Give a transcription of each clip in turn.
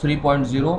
3.0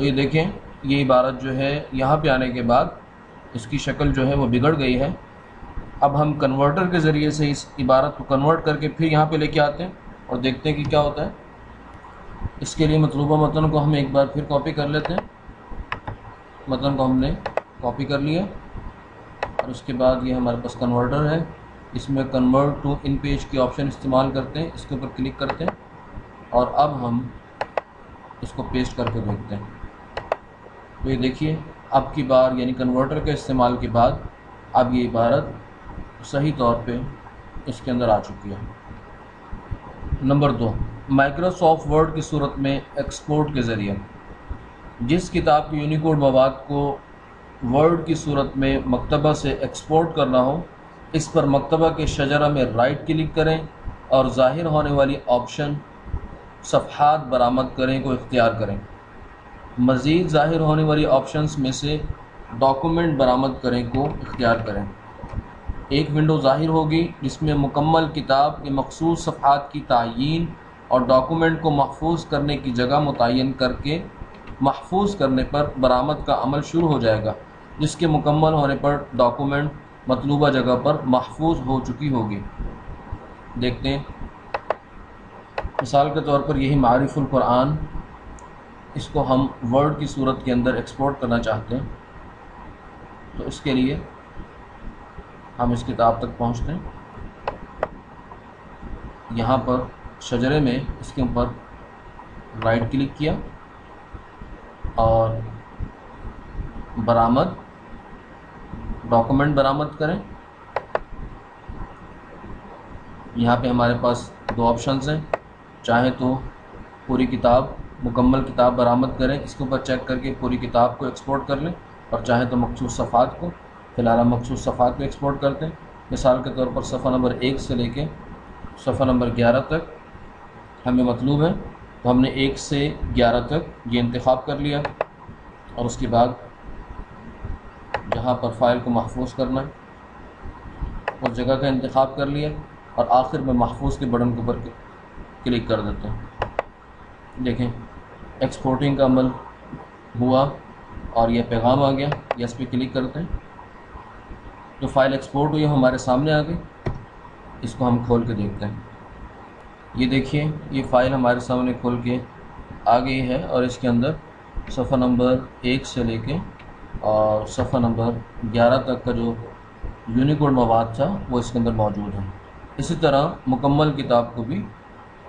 تو یہ دیکھیں یہ عبارت جو ہے یہاں پہ آنے کے بعد اس کی شکل جو ہے وہ بگڑ گئی ہے۔ اب ہم کنورٹر کے ذریعے سے اس عبارت کو کنورٹ کر کے پھر یہاں پہ لے کے آتے ہیں اور دیکھتے ہیں کہ کیا ہوتا ہے۔ اس کے لیے مطلوبہ متن کو ہم ایک بار پھر کاپی کر لیتے ہیں۔ متن کو ہم نے کاپی کر لیا اور اس کے بعد یہ ہمارے پاس کنورٹر ہے، اس میں کنورٹ ٹو ان پیج کی آپشن استعمال کرتے ہیں، اس کے اوپر کلک کرتے ہیں اور اب ہم اس کو پیسٹ کر کے دیکھتے ہیں۔ تو یہ دیکھیے اب کی بار یعنی کنورٹر کے استعمال کے بعد اب یہ عبارت صحیح طور پہ اس کے اندر آ چکی ہے۔ نمبر 2، مائکروسافٹ ورڈ کی صورت میں ایکسپورٹ کے ذریعے جس کتاب کے یونیکوڈ مواد کو ورڈ کی صورت میں مکتبہ سے ایکسپورٹ کرنا ہو، اس پر مکتبہ کے شجرہ میں رائٹ کلک کریں اور ظاہر ہونے والی آپشن صفحات برآمد کریں کو اختیار کریں۔ مزید ظاہر ہونے والی آپشنز میں سے ڈاکومنٹ برآمد کریں کو اختیار کریں۔ ایک ونڈو ظاہر ہوگی جس میں مکمل کتاب کے مخصوص صفحات کی تعیین اور ڈاکومنٹ کو محفوظ کرنے کی جگہ متعین کر کے محفوظ کرنے پر برآمد کا عمل شروع ہو جائے گا، جس کے مکمل ہونے پر ڈاکومنٹ مطلوبہ جگہ پر محفوظ ہو چکی ہوگی۔ دیکھتے ہیں مثال کے طور پر یہی معارف القرآن، اس کو ہم ورڈ کی صورت کے اندر ایکسپورٹ کرنا چاہتے ہیں، تو اس کے لیے ہم اس کتاب تک پہنچتے ہیں۔ یہاں پر شجرے میں اس کے اوپر رائٹ کلک کیا اور برآمد ڈاکومنٹ برآمد کریں۔ یہاں پہ ہمارے پاس دو آپشنز ہیں، چاہے تو پوری کتاب مکمل کتاب برآمد کریں، اس کے اوپر چیک کر کے پوری کتاب کو ایکسپورٹ کر لیں، اور چاہے تو مخصوص صفحات کو، فی الحال ہم مخصوص صفحات کو ایکسپورٹ کرتے ہیں۔ مثال کے طور پر صفحہ نمبر 1 سے لے کے صفحہ نمبر 11 تک ہمیں مطلوب ہے، تو ہم نے 1 سے 11 تک یہ انتخاب کر لیا اور اس کے بعد جہاں پر فائل کو محفوظ کرنا ہے اس جگہ کا انتخاب کر لیا اور آخر میں محفوظ کے بٹن کے اوپر کلک کر دیتے ہیں۔ دیکھیں ایکسپورٹنگ کا عمل ہوا اور یہ پیغام آ گیا، یس پہ کلک کرتے ہیں، جو فائل ایکسپورٹ ہوئی ہمارے سامنے آ گئی۔ اس کو ہم کھول کے دیکھتے ہیں۔ یہ دیکھیے یہ فائل ہمارے سامنے کھول کے آ گئی ہے اور اس کے اندر صفحہ نمبر 1 سے لے کے اور صفحہ نمبر 11 تک کا جو یونیکوڈ مواد تھا وہ اس کے اندر موجود ہے۔ اسی طرح مکمل کتاب کو بھی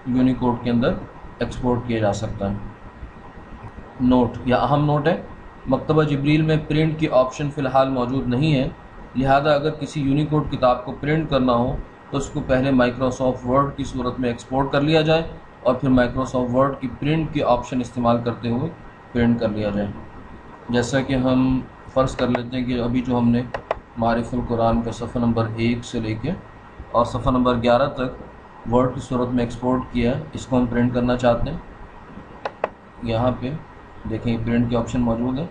یونیکوڈ کے اندر ایکسپورٹ کیا جا سکتا ہے۔ نوٹ یا اہم نوٹ ہے، مکتبہ جبریل میں پرنٹ کی آپشن فی الحال موجود نہیں ہے، لہذا اگر کسی یونیکوڈ کتاب کو پرنٹ کرنا ہو تو اس کو پہلے مائکروسافٹ ورڈ کی صورت میں ایکسپورٹ کر لیا جائے اور پھر مائکروسافٹ ورڈ کی پرنٹ کی آپشن استعمال کرتے ہوئے پرنٹ کر لیا جائے۔ جیسا کہ ہم فرض کر لیتے ہیں کہ ابھی جو ہم نے معارف القرآن کا صفحہ نمبر 1 سے لے کے اور صفحہ نمبر 11 تک ورڈ کی صورت میں ایکسپورٹ کیا ہے، اس کو ہم پرنٹ کرنا چاہتے ہیں۔ یہاں پہ دیکھیں پرنٹ کی آپشن موجود ہے،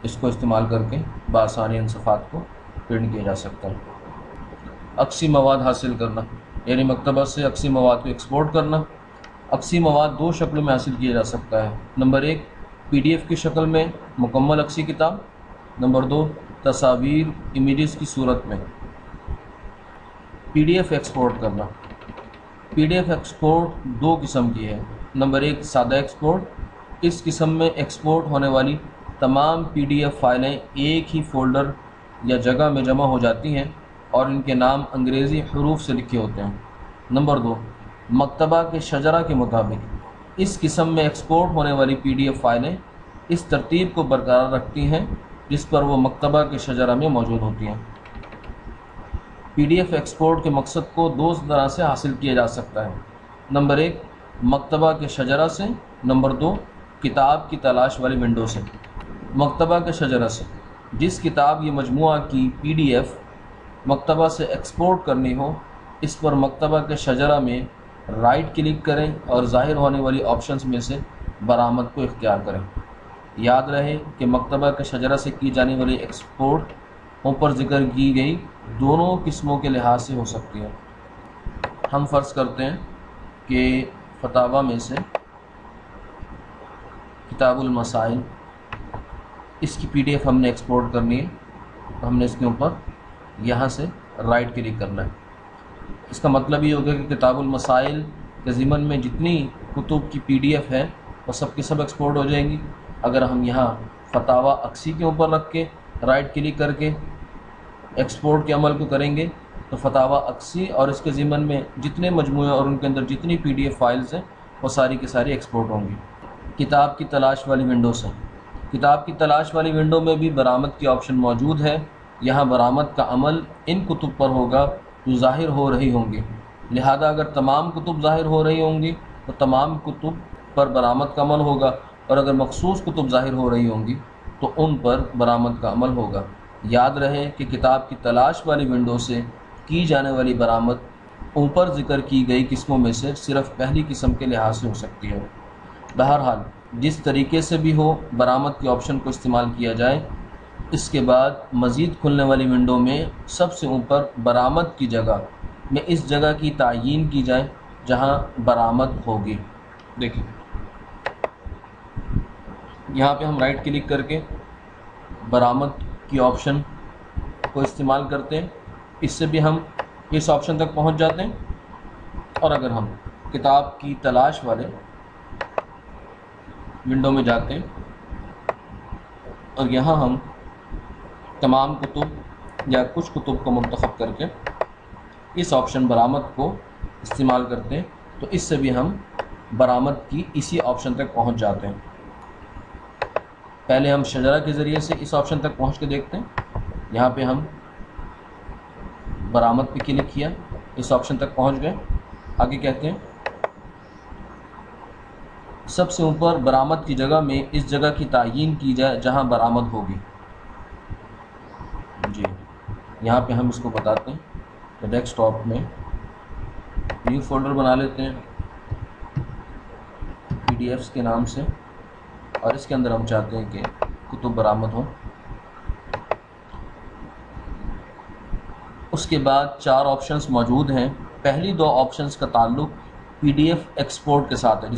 اس کو استعمال کر کے بآسانی ان صفحات کو پرنٹ کیا جا سکتا ہے۔ عکسی مواد حاصل کرنا یعنی مکتبہ سے عکسی مواد کو ایکسپورٹ کرنا۔ عکسی مواد دو شکلوں میں حاصل کیا جا سکتا ہے۔ نمبر 1 PDF کی شکل میں مکمل عکسی کتاب، نمبر 2 تصاویر امیجز کی صورت میں۔ PDF ایکسپورٹ کرنا۔ PDF ایکسپورٹ دو قسم کی ہے۔ نمبر 1 سادہ ایکسپورٹ، اس قسم میں ایکسپورٹ ہونے والی تمام PDF فائلیں ایک ہی فولڈر یا جگہ میں جمع ہو جاتی ہیں اور ان کے نام انگریزی حروف سے لکھے ہوتے ہیں۔ نمبر 2 مکتبہ کے شجرہ کے مطابق، اس قسم میں ایکسپورٹ ہونے والی PDF فائلیں اس ترتیب کو برقرار رکھتی ہیں جس پر وہ مکتبہ کے شجرہ میں موجود ہوتی ہیں۔ PDF ایکسپورٹ کے مقصد کو دو طرح سے حاصل کیا جا سکتا ہے۔ نمبر 1 مکتبہ کے شجرہ سے، نمبر 2 کتاب کی تلاش والی ونڈو سے۔ مکتبہ کے شجرہ سے، جس کتاب یہ مجموعہ کی PDF مکتبہ سے ایکسپورٹ کرنی ہو، اس پر مکتبہ کے شجرہ میں رائٹ کلک کریں اور ظاہر ہونے والی آپشنز میں سے برآمد کو اختیار کریں۔ یاد رہے کہ مکتبہ کے شجرہ سے کی جانے والی ایکسپورٹ اوپر ذکر کی گئی دونوں قسموں کے لحاظ سے ہو سکتی ہے۔ ہم فرض کرتے ہیں کہ فتاوی میں سے کتاب المسائل اس کی PDF ہم نے ایکسپورٹ کرنی ہے، تو ہم نے اس کے اوپر یہاں سے رائٹ کلک کرنا ہے۔ اس کا مطلب یہ ہوگا کہ کتاب المسائل کے ضمن میں جتنی کتب کی PDF ہے وہ سب کی سب ایکسپورٹ ہو جائیں گی۔ اگر ہم یہاں فتاوی اقصی کے اوپر رکھ کے رائٹ کلک کر کے ایکسپورٹ کے عمل کو کریں گے تو فتاوی اقصی اور اس کے ضمن میں جتنے مجموعے اور ان کے اندر جتنی PDF فائلز ہیں وہ ساری کی ساری ایکسپورٹ ہوں گی۔ کتاب کی تلاش والی ونڈو سے، کتاب کی تلاش والی ونڈو میں بھی برآمد کی آپشن موجود ہے۔ یہاں برآمد کا عمل ان کتب پر ہوگا جو ظاہر ہو رہی ہوں گی، لہذا اگر تمام کتب ظاہر ہو رہی ہوں گی تو تمام کتب پر برآمد کا عمل ہوگا، اور اگر مخصوص کتب ظاہر ہو رہی ہوں گی تو ان پر برآمد کا عمل ہوگا۔ یاد رہے کہ کتاب کی تلاش والی ونڈو سے کی جانے والی برآمد اوپر ذکر کی گئی قسموں میں سے صرف پہلی قسم کے لحاظ سے ہو سکتی ہے۔ بہرحال جس طریقے سے بھی ہو برآمد کی آپشن کو استعمال کیا جائے، اس کے بعد مزید کھلنے والی ونڈو میں سب سے اوپر برآمد کی جگہ میں اس جگہ کی تعیین کی جائے جہاں برآمد ہوگی۔ دیکھیں یہاں پہ ہم رائٹ کلک کر کے برآمد کی آپشن کو استعمال کرتے ہیں، اس سے بھی ہم اس آپشن تک پہنچ جاتے ہیں۔ اور اگر ہم کتاب کی تلاش والے ونڈو میں جاتے ہیں اور یہاں ہم تمام کتب یا کچھ کتب کو منتخب کر کے اس آپشن برآمد کو استعمال کرتے ہیں تو اس سے بھی ہم برآمد کی اسی آپشن تک پہنچ جاتے ہیں۔ پہلے ہم شجرہ کے ذریعے سے اس آپشن تک پہنچ کے دیکھتے ہیں۔ یہاں پہ ہم برآمد پہ کلک کیا، اس آپشن تک پہنچ گئے۔ آگے کہتے ہیں سب سے اوپر برآمد کی جگہ میں اس جگہ کی تعیین کی جائے جہاں برآمد ہوگی۔ جی یہاں پہ ہم اس کو بتاتے ہیں تو ڈیسک ٹاپ میں نیو فولڈر بنا لیتے ہیں PDFs کے نام سے، اور اس کے اندر ہم چاہتے ہیں کہ کتب برآمد ہوں۔ اس کے بعد 4 آپشنز موجود ہیں۔ پہلی 2 آپشنز کا تعلق PDF ایکسپورٹ کے ساتھ ہے،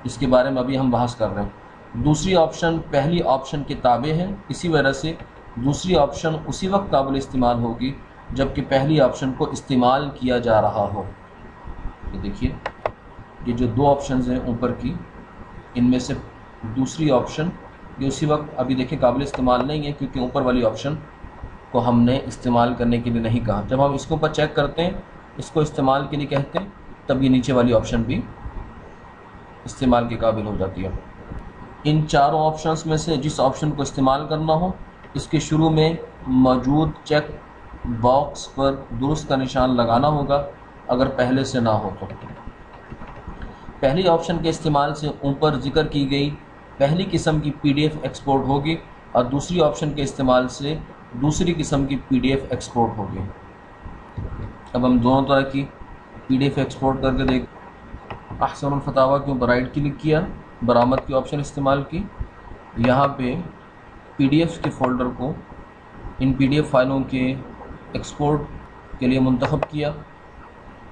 جس کے بارے میں ابھی ہم بحث کر رہے ہیں۔ دوسری آپشن پہلی آپشن کے تابع ہے، اسی وجہ سے دوسری آپشن اسی وقت قابل استعمال ہوگی جبکہ پہلی آپشن کو استعمال کیا جا رہا ہو۔ یہ دیکھیے یہ جو 2 آپشنز ہیں اوپر کی، ان میں سے دوسری آپشن یہ اسی وقت ابھی دیکھیں قابل استعمال نہیں ہے کیونکہ اوپر والی آپشن کو ہم نے استعمال کرنے کے لیے نہیں کہا۔ جب ہم اس کے اوپر چیک کرتے ہیں، اس کو استعمال کے لیے کہتے ہیں، تب یہ نیچے والی آپشن بھی استعمال کے قابل ہو جاتی ہے۔ ان چاروں آپشنز میں سے جس آپشن کو استعمال کرنا ہو، اس کے شروع میں موجود چیک باکس پر درست کا نشان لگانا ہوگا اگر پہلے سے نہ ہو تو۔ پہلی آپشن کے استعمال سے اوپر ذکر کی گئی پہلی قسم کی PDF ایکسپورٹ ہوگی اور دوسری آپشن کے استعمال سے دوسری قسم کی PDF ایکسپورٹ ہوگی۔ اب ہم دونوں طرح کی PDF ایکسپورٹ کر کے دیکھ احسن الفتاوی کے اوپر رائٹ کلک کیا، برآمد کی آپشن استعمال کی، یہاں پہ PDFs کے فولڈر کو ان PDF فائلوں کے ایکسپورٹ کے لیے منتخب کیا۔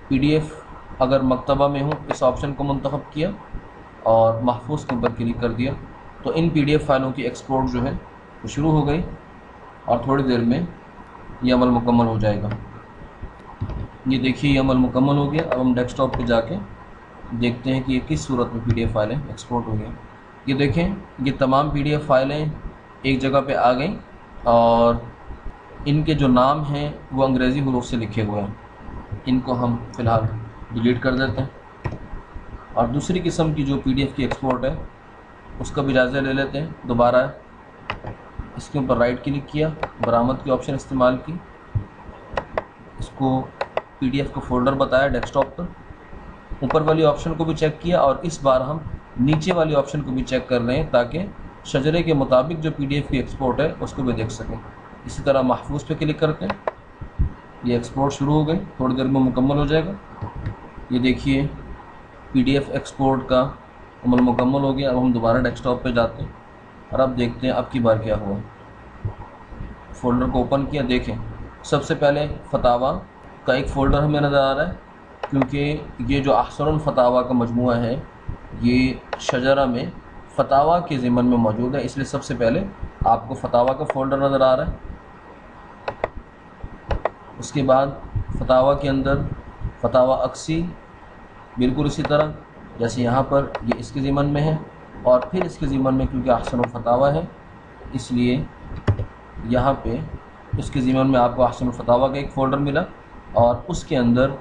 PDF اگر مکتبہ میں ہوں اس آپشن کو منتخب کیا اور محفوظ کے اوپر کلک کر دیا تو ان PDF فائلوں کی ایکسپورٹ جو ہے وہ شروع ہو گئی اور تھوڑی دیر میں یہ عمل مکمل ہو جائے گا۔ یہ دیکھیے یہ عمل مکمل ہو گیا۔ اب ہم ڈیسک ٹاپ پہ جا کے دیکھتے ہیں کہ یہ کس صورت میں PDF فائلیں ایکسپورٹ ہو گئی۔ یہ دیکھیں یہ تمام PDF فائلیں ایک جگہ پہ آ گئیں اور ان کے جو نام ہیں وہ انگریزی حروف سے لکھے ہوئے ہیں۔ ان کو ہم فی الحال ڈیلیٹ کر دیتے ہیں اور دوسری قسم کی جو PDF کی ایکسپورٹ ہے اس کا بھی جائزہ لے لیتے ہیں۔ دوبارہ اس کے اوپر رائٹ کلک کیا، برآمد کی آپشن استعمال کی، اس کو PDF کو فولڈر بتایا ڈیسک ٹاپ پر، اوپر والی آپشن کو بھی چیک کیا اور اس بار ہم نیچے والی آپشن کو بھی چیک کر رہے ہیں تاکہ شجرے کے مطابق جو PDF کی ایکسپورٹ ہے اس کو بھی دیکھ سکیں۔ اسی طرح محفوظ پہ کلک کرتے ہیں، یہ ایکسپورٹ شروع ہو گئی، تھوڑی دیر میں مکمل ہو جائے گا۔ یہ دیکھیے PDF ایکسپورٹ کا عمل مکمل ہو گیا۔ اب ہم دوبارہ ڈیسک ٹاپ پہ جاتے ہیں اور اب دیکھتے ہیں اب کی بار کیا ہوا۔ فولڈر کو اوپن کیا، دیکھیں سب سے پہلے فتاوی کا ایک فولڈر ہمیں نظر آ رہا ہے کیونکہ یہ جو احسن الفتاوی کا مجموعہ ہے یہ شجرہ میں فتاوی کے ضمن میں موجود ہے، اس لیے سب سے پہلے آپ کو فتاویٰ کا فولڈر نظر آ رہا ہے. اس کے بعد فتاویٰ کے اندر فتاویٰ اقصی بالکل اسی طرح جیسے یہاں پر یہ اس کے ضمن میں ہے، اور پھر اس کے ضمن میں کیونکہ احسن الفتاویٰ ہے اس لیے یہاں پہ اس کے ضمن میں آپ کو احسن الفتاویٰ کا ایک فولڈر ملا، اور اس کے اندر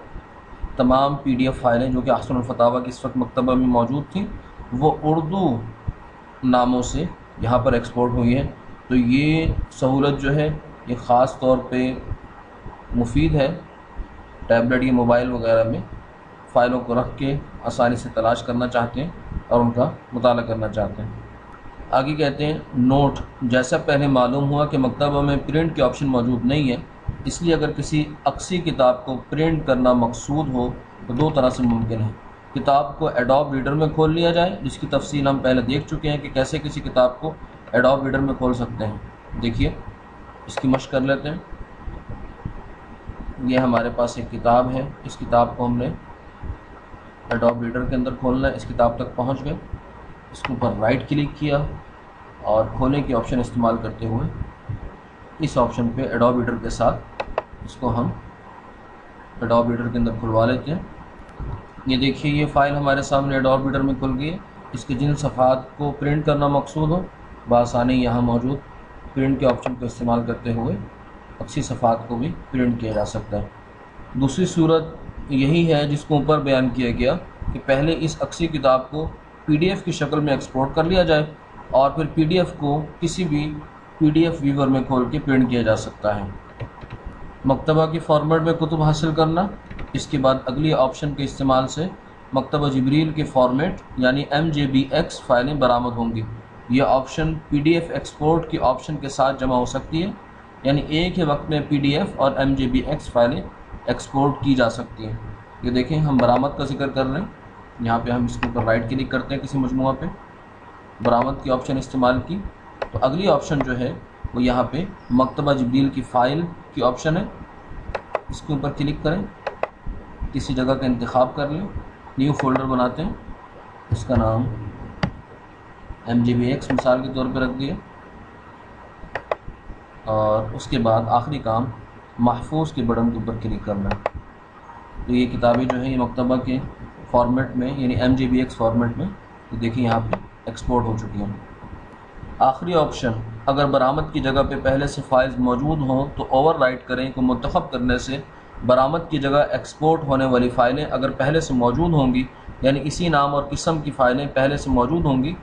تمام PDF فائلیں جو کہ احسن الفتاویٰ کی اس وقت مکتبہ میں موجود تھیں وہ اردو ناموں سے یہاں پر ایکسپورٹ ہوئی ہیں. تو یہ سہولت جو ہے یہ خاص طور پہ مفید ہے ٹیبلٹ یا موبائل وغیرہ میں فائلوں کو رکھ کے آسانی سے تلاش کرنا چاہتے ہیں اور ان کا مطالعہ کرنا چاہتے ہیں. آگے کہتے ہیں نوٹ، جیسا پہلے معلوم ہوا کہ مکتبہ میں پرنٹ کے آپشن موجود نہیں ہے، اس لیے اگر کسی اقصی کتاب کو پرنٹ کرنا مقصود ہو تو دو طرح سے ممکن ہے. کتاب کو ایڈوب ریڈر میں کھول لیا جائے، جس کی تفصیل ہم پہلے دیکھ چکے ہیں کہ کیسے کسی کتاب کو ایڈوب ریڈر میں کھول سکتے ہیں. دیکھیے اس کی مشق کر لیتے ہیں. یہ ہمارے پاس ایک کتاب ہے، اس کتاب کو ہم نے ایڈوب ریڈر کے اندر کھولنا ہے. اس کتاب تک پہنچ گئے، اس کے اوپر رائٹ کلک کیا اور کھولنے کی آپشن استعمال کرتے ہوئے اس آپشن پہ ایڈوب ریڈر کے ساتھ اس کو ہم ایڈوب ریڈر کے اندر کھلوا لیتے ہیں. یہ دیکھیے یہ فائل ہمارے سامنے ایڈوب ریڈر میں کھل گئی ہے. اس کے جن صفحات کو پرنٹ کرنا مقصود ہو بآسانی یہاں موجود پرنٹ کے آپشن کو استعمال کرتے ہوئے اقصی صفحات کو بھی پرنٹ کیا جا سکتا ہے. دوسری صورت یہی ہے جس کو اوپر بیان کیا گیا کہ پہلے اس اقصی کتاب کو PDF کی شکل میں ایکسپورٹ کر لیا جائے اور پھر PDF کو کسی بھی PDF ویور میں کھول کے پرنٹ کیا جا سکتا ہے. مکتبہ کے فارمیٹ میں کتب حاصل کرنا، اس کے بعد اگلی آپشن کے استعمال سے مکتبہ جبریل کے فارمیٹ یعنی MJBX فائلیں برآمد ہوں گی. یہ آپشن PDF ایکسپورٹ کی آپشن کے ساتھ جمع ہو سکتی ہے، یعنی ایک ہی وقت میں PDF اور MJBX فائلیں ایکسپورٹ کی جا سکتی ہیں. یہ دیکھیں ہم برآمد کا ذکر کر رہے ہیں، یہاں پہ ہم اس کے اوپر رائٹ کلک کرتے ہیں کسی مجموعہ پہ، برآمد کی آپشن استعمال کی تو اگلی آپشن جو ہے وہ یہاں پہ مکتبہ جبریل کی فائل کی آپشن ہے. اس کے اوپر کلک کریں، کسی جگہ کا انتخاب کر لیں، نیو فولڈر بناتے ہیں، اس کا نام MJBX مثال کے طور پہ رکھ دیا، اور اس کے بعد آخری کام محفوظ کے بٹن کے اوپر کلک کرنا ہے. تو یہ کتابیں جو ہیں یہ مکتبہ کے فارمیٹ میں یعنی MJBX فارمیٹ میں تو دیکھیں یہاں پہ ایکسپورٹ ہو چکی ہیں. آخری آپشن، اگر برآمد کی جگہ پہ پہلے سے فائلز موجود ہوں تو اوور رائٹ کریں کو منتخب کرنے سے برآمد کی جگہ ایکسپورٹ ہونے والی فائلیں اگر پہلے سے موجود ہوں گی، یعنی اسی نام اور قسم کی فائلیں پہلے سے موجود ہوں گی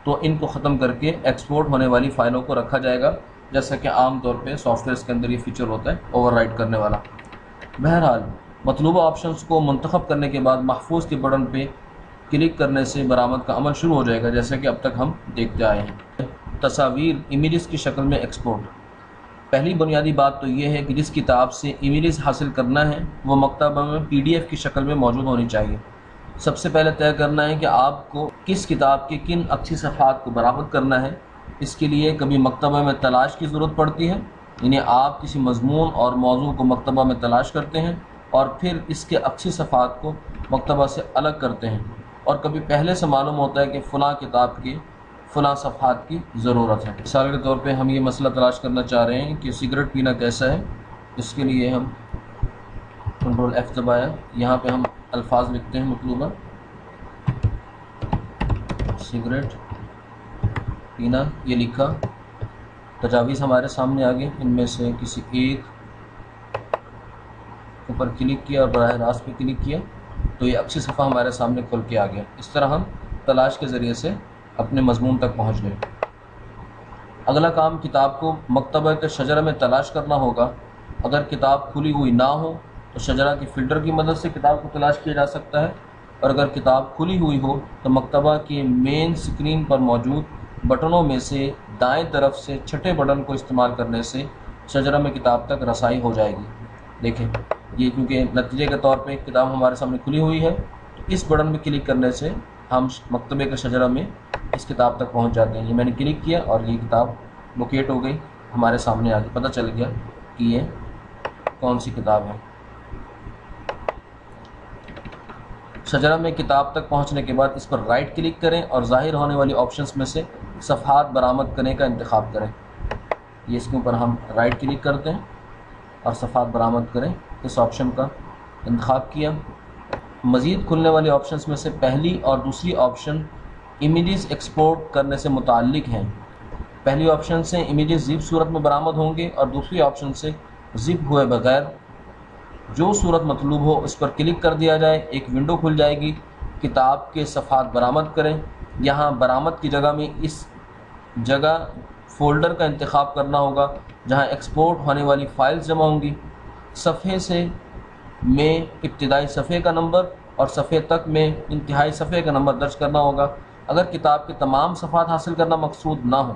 تو ان کو ختم کر کے ایکسپورٹ ہونے والی فائلوں کو رکھا جائے گا، جیسا کہ عام طور پہ سافٹ ویئرس کے اندر یہ فیچر ہوتا ہے اوور رائٹ کرنے والا. بہرحال مطلوبہ آپشنز کو منتخب کرنے کے بعد محفوظ کے بٹن پہ کلک کرنے سے برآمد کا عمل شروع ہو جائے گا، جیسا کہ اب تک ہم دیکھتے آئے ہیں. تصاویر امیجز کی شکل میں ایکسپورٹ. پہلی بنیادی بات تو یہ ہے کہ جس کتاب سے امیجز حاصل کرنا ہے وہ مکتبہ میں PDF کی شکل میں موجود ہونی چاہیے. سب سے پہلے طے کرنا ہے کہ آپ کو کس کتاب کے کن اقصی صفحات کو برآمد کرنا ہے. اس کے لیے کبھی مکتبہ میں تلاش کی ضرورت پڑتی ہے، یعنی آپ کسی مضمون اور موضوع کو مکتبہ میں تلاش کرتے ہیں اور پھر اس کے اقصی صفحات کو مکتبہ سے الگ کرتے ہیں، اور کبھی پہلے سے معلوم ہوتا ہے کہ فلاں کتاب کے فلاں صفحات کی ضرورت ہے. مثال کے طور پہ ہم یہ مسئلہ تلاش کرنا چاہ رہے ہیں کہ سگریٹ پینا کیسا ہے. اس کے لیے ہم کنٹرول F دبایا، یہاں پہ ہم الفاظ لکھتے ہیں مطلوبہ سگریٹ پینا، یہ لکھا، تجاویز ہمارے سامنے آ گئے، ان میں سے کسی ایک اوپر کلک کیا اور براہ راست پہ کلک کیا تو یہ اقصی صفحہ ہمارے سامنے کھل کے آ گیا. اس طرح ہم تلاش کے ذریعے سے اپنے مضمون تک پہنچ گئے. اگلا کام کتاب کو مکتبہ کے شجرہ میں تلاش کرنا ہوگا. اگر کتاب کھلی ہوئی نہ ہو تو شجرہ کی فلٹر کی مدد سے کتاب کو تلاش کیا جا سکتا ہے، اور اگر کتاب کھلی ہوئی ہو تو مکتبہ کے مین سکرین پر موجود بٹنوں میں سے دائیں طرف سے چھٹے بٹن کو استعمال کرنے سے شجرہ میں کتاب تک رسائی ہو جائے گی. دیکھیں یہ کیونکہ نتیجے کے طور پہ کتاب ہمارے سامنے کھلی ہوئی ہے تو اس بٹن میں کلک کرنے سے ہم مکتبے کے شجرہ میں اس کتاب تک پہنچ جاتے ہیں. یہ میں نے کلک کیا اور یہ کتاب لوکیٹ ہو گئی، ہمارے سامنے آ گئی، پتہ چل گیا کہ یہ کون سی کتاب ہے. شجرہ میں کتاب تک پہنچنے کے بعد اس پر رائٹ کلک کریں اور ظاہر ہونے والی آپشنز میں سے صفحات برآمد کرنے کا انتخاب کریں. یہ اس کے اوپر ہم رائٹ کلک کرتے ہیں اور صفحات برآمد کریں اس آپشن کا انتخاب کیا۔ مزید کھلنے والے آپشنز میں سے پہلی اور دوسری آپشن امیجز ایکسپورٹ کرنے سے متعلق ہیں۔ پہلی آپشن سے امیجز زپ صورت میں برآمد ہوں گے اور دوسری آپشن سے زپ ہوئے بغیر جو صورت مطلوب ہو اس پر کلک کر دیا جائے، ایک ونڈو کھل جائے گی، کتاب کے صفحات برآمد کریں۔ یہاں برآمد کی جگہ میں اس جگہ فولڈر کا انتخاب کرنا ہوگا جہاں ایکسپورٹ ہونے والی فائلز جمع ہوں گی۔ صفحے سے میں ابتدائی صفحے کا نمبر اور صفحے تک میں انتہائی صفحے کا نمبر درج کرنا ہوگا۔ اگر کتاب کے تمام صفحات حاصل کرنا مقصود نہ ہو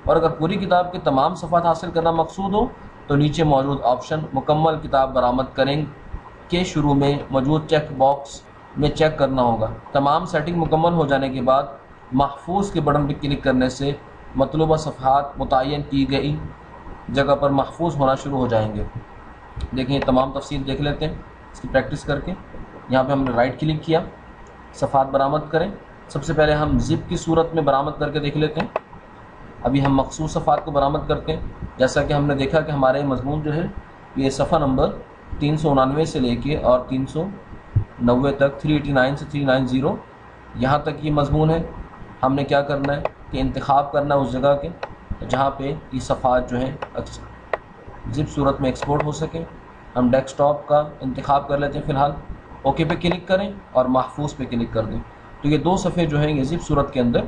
اور اگر پوری کتاب کے تمام صفحات حاصل کرنا مقصود ہو تو نیچے موجود آپشن مکمل کتاب برآمد کریں کے شروع میں موجود چیک باکس میں چیک کرنا ہوگا۔ تمام سیٹنگ مکمل ہو جانے کے بعد محفوظ کے بٹن پر کلک کرنے سے مطلوبہ صفحات متعین کی گئی جگہ پر محفوظ ہونا شروع ہو جائیں گے۔ دیکھیں تمام تفصیل دیکھ لیتے ہیں اس کی پریکٹس کر کے۔ یہاں پہ ہم نے رائٹ کلک کیا، صفحات برآمد کریں۔ سب سے پہلے ہم زپ کی صورت میں برآمد کر کے دیکھ لیتے ہیں۔ ابھی ہم مخصوص صفحات کو برآمد کرتے ہیں۔ جیسا کہ ہم نے دیکھا کہ ہمارے مضمون جو ہے یہ صفحہ نمبر 399 سے لے کے اور 390 تک 389 سے 390 یہاں تک یہ مضمون ہے۔ ہم نے کیا کرنا ہے کہ انتخاب کرنا ہے اس جگہ کے جہاں پہ یہ صفحات جو ہیں زپ صورت میں ایکسپورٹ ہو سکیں۔ ہم ڈیسک ٹاپ کا انتخاب کر لیتے ہیں، فی الحال اوکے پہ کلک کریں اور محفوظ پہ کلک کر دیں تو یہ دو صفحے جو ہیں یہ زپ صورت کے اندر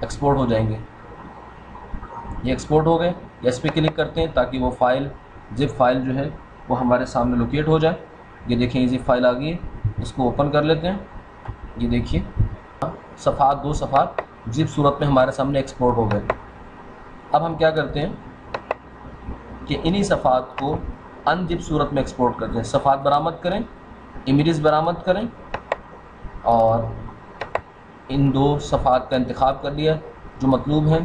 ایکسپورٹ ہو جائیں گے۔ یہ ایکسپورٹ ہو گئے، یس پہ کلک کرتے ہیں تاکہ وہ فائل زپ فائل جو ہے وہ ہمارے سامنے لوکیٹ ہو جائے۔ یہ دیکھیں یہ زپ فائل آ گئی ہے، اس کو اوپن کر لیتے ہیں۔ یہ دیکھیے صفحات دو صفحات زپ صورت میں ہمارے سامنے ایکسپورٹ ہو گئے۔ اب ہم کیا کرتے ہیں کہ انہی صفحات کو ان زپ صورت میں ایکسپورٹ کرتے ہیں۔ صفحات برآمد کریں، امیجز برآمد کریں اور ان دو صفحات کا انتخاب کر لیا جو مطلوب ہیں۔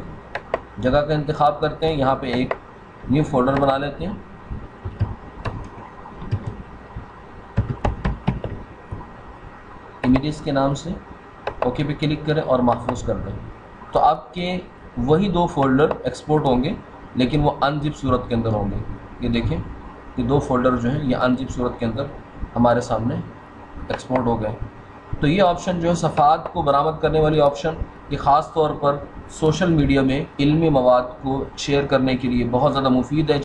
جگہ کا انتخاب کرتے ہیں، یہاں پہ ایک نیو فولڈر بنا لیتے ہیں۔ امیجز کے نام سے اوکے پہ کلک کریں اور محفوظ کر دیں تو آپ کے وہی دو فولڈر ایکسپورٹ ہوں گے لیکن وہ ان زپ صورت کے اندر ہوں گے۔ یہ دیکھیں یہ دو فولڈر جو ہیں یہ ان زپ صورت کے اندر ہمارے سامنے ایکسپورٹ ہو گئے۔ تو یہ آپشن جو ہے صفحات کو برآمد کرنے والی آپشن یہ خاص طور پر سوشل میڈیا میں علمی مواد کو شیئر کرنے کے لیے بہت زیادہ مفید ہے۔